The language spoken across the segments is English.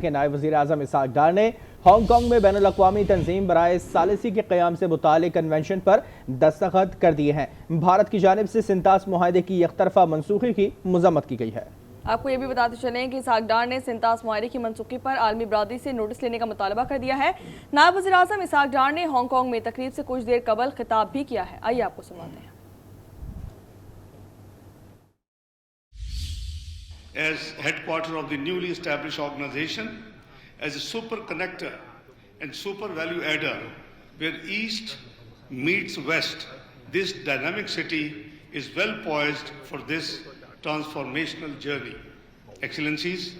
के नायब वज़ीर-ए-आज़म इसहाक डार ने हांगकांग में बैनुल-अक़वामी तंजीम बराए सालिसी के क़याम से मुतालिक कन्वेंशन पर दस्तखत कर दिए हैं। भारत की जानिब से सिंतास मुआहदे की यकतरफा मनसूखी की मज़म्मत की गई है। आपको ये भी बताते चलें कि इसहाक डार ने सिंतास मुआहदे की मनसूखी पर आलमी बरादरी से नोटिस लेने का मुतालबा कर दिया है। नायब वज़ीर-ए-आज़म इसहाक डार ने हांगकांग में तकरीब से कुछ देर कबल खिताब भी किया है। आइए आपको सुनाते हैं। As headquarter of the newly established organization, as a super connector and super value adder, where East meets West, this dynamic city is well poised for this transformational journey. Excellencies,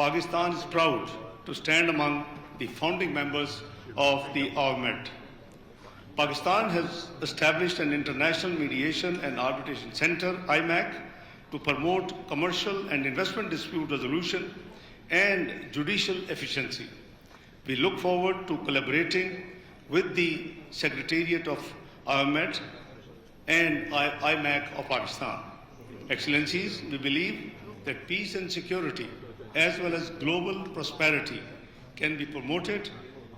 Pakistan is proud to stand among the founding members of the IMAC. Pakistan has established an international mediation and arbitration center, IMAC, to promote commercial and investment dispute resolution and judicial efficiency. We look forward to collaborating with the Secretariat of IMAC and IMAC of Pakistan. Excellencies, we believe that peace and security as well as global prosperity can be promoted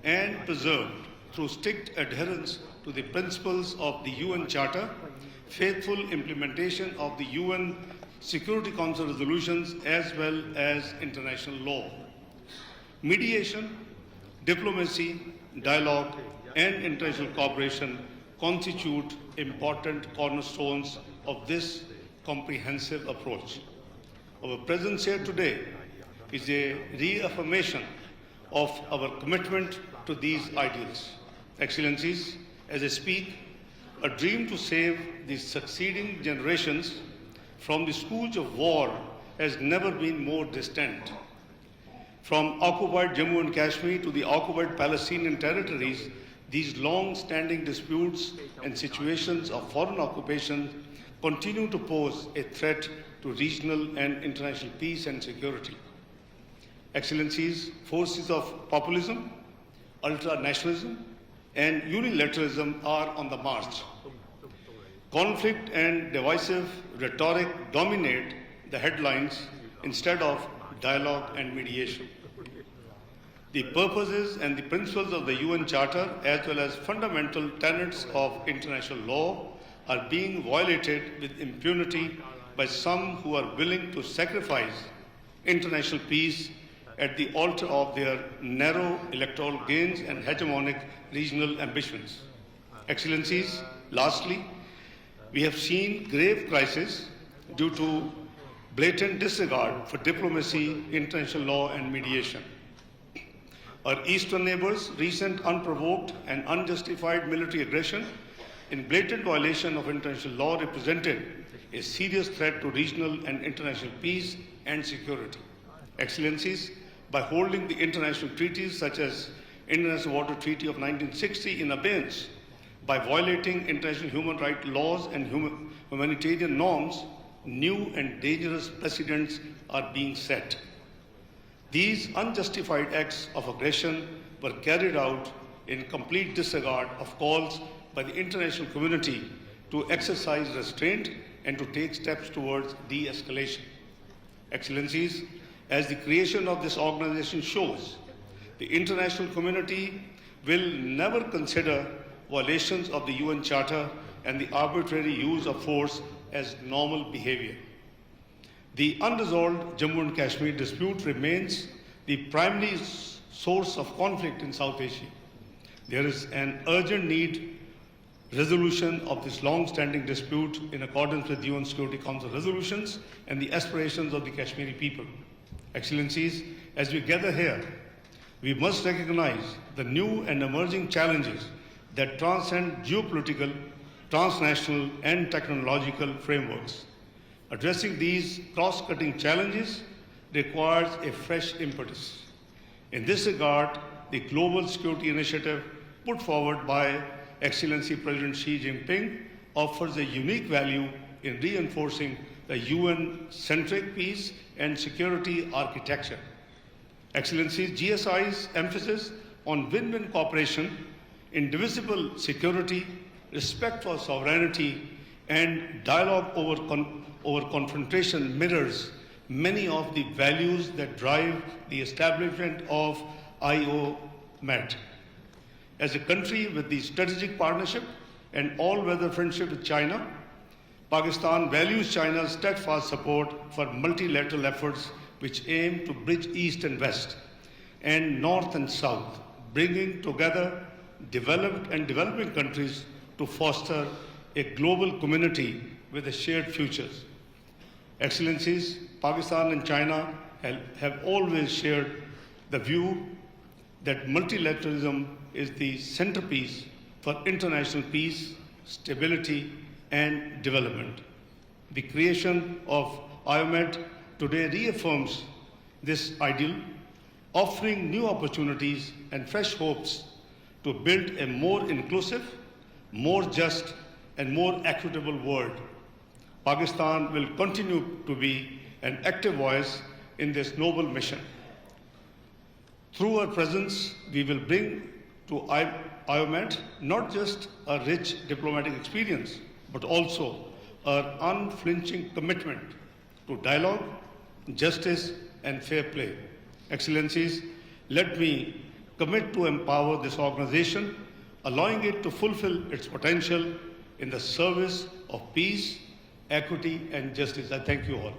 and preserved through strict adherence to the principles of the UN Charter, faithful implementation of the UN Security Council resolutions as well as international law. Mediation, diplomacy, dialogue, and international cooperation constitute important cornerstones of this comprehensive approach. Our presence here today is a reaffirmation of our commitment to these ideals. Excellencies, as I speak, a dream to save the succeeding generations from the scourge of war has never been more distant. From occupied Jammu and Kashmir to the occupied Palestinian territories, these long-standing disputes and situations of foreign occupation continue to pose a threat to regional and international peace and security. Excellencies, forces of populism, ultra-nationalism, and unilateralism are on the march. Conflict and divisive rhetoric dominate the headlines instead of dialogue and mediation. The purposes and the principles of the UN Charter, as well as fundamental tenets of international law, are being violated with impunity by some who are willing to sacrifice international peace at the altar of their narrow electoral gains and hegemonic regional ambitions. Excellencies, lastly, we have seen grave crisis due to blatant disregard for diplomacy, international law, and mediation. Our eastern neighbors' recent unprovoked and unjustified military aggression in blatant violation of international law represented a serious threat to regional and international peace and security. Excellencies, by holding the international treaties such as Indus Waters Treaty of 1960 in abeyance, by violating international human rights laws and humanitarian norms, new and dangerous precedents are being set. These unjustified acts of aggression were carried out in complete disregard of calls by the international community to exercise restraint and to take steps towards de-escalation. Excellencies, as the creation of this organization shows, the international community will never consider violations of the UN Charter and the arbitrary use of force as normal behavior. The unresolved Jammu and Kashmir dispute remains the primary source of conflict in South Asia. There is an urgent need resolution of this long-standing dispute in accordance with UN Security Council resolutions and the aspirations of the Kashmiri people. Excellencies, as we gather here, we must recognize the new and emerging challenges that transcend geopolitical, transnational, and technological frameworks. Addressing these cross-cutting challenges requires a fresh impetus. In this regard, the Global Security Initiative put forward by Excellency President Xi Jinping offers a unique value in reinforcing the UN-centric peace and security architecture. Excellencies, GSI's emphasis on win-win cooperation, indivisible security, respect for sovereignty, and dialogue over confrontation mirrors many of the values that drive the establishment of IOMAT. As a country with the strategic partnership and all-weather friendship with China, Pakistan values China's steadfast support for multilateral efforts which aim to bridge East and West and North and South, bringing together developed and developing countries to foster a global community with a shared futures. Excellencies, Pakistan and China have always shared the view that multilateralism is the centerpiece for international peace, stability, and development. The creation of IOMAT today reaffirms this ideal, offering new opportunities and fresh hopes to build a more inclusive, more just, and more equitable world. Pakistan will continue to be an active voice in this noble mission. Through our presence, we will bring to IOMAT not just a rich diplomatic experience, but also our unflinching commitment to dialogue, justice, and fair play. Excellencies, let me commit to empower this organization, allowing it to fulfill its potential in the service of peace, equity, and justice. I thank you all.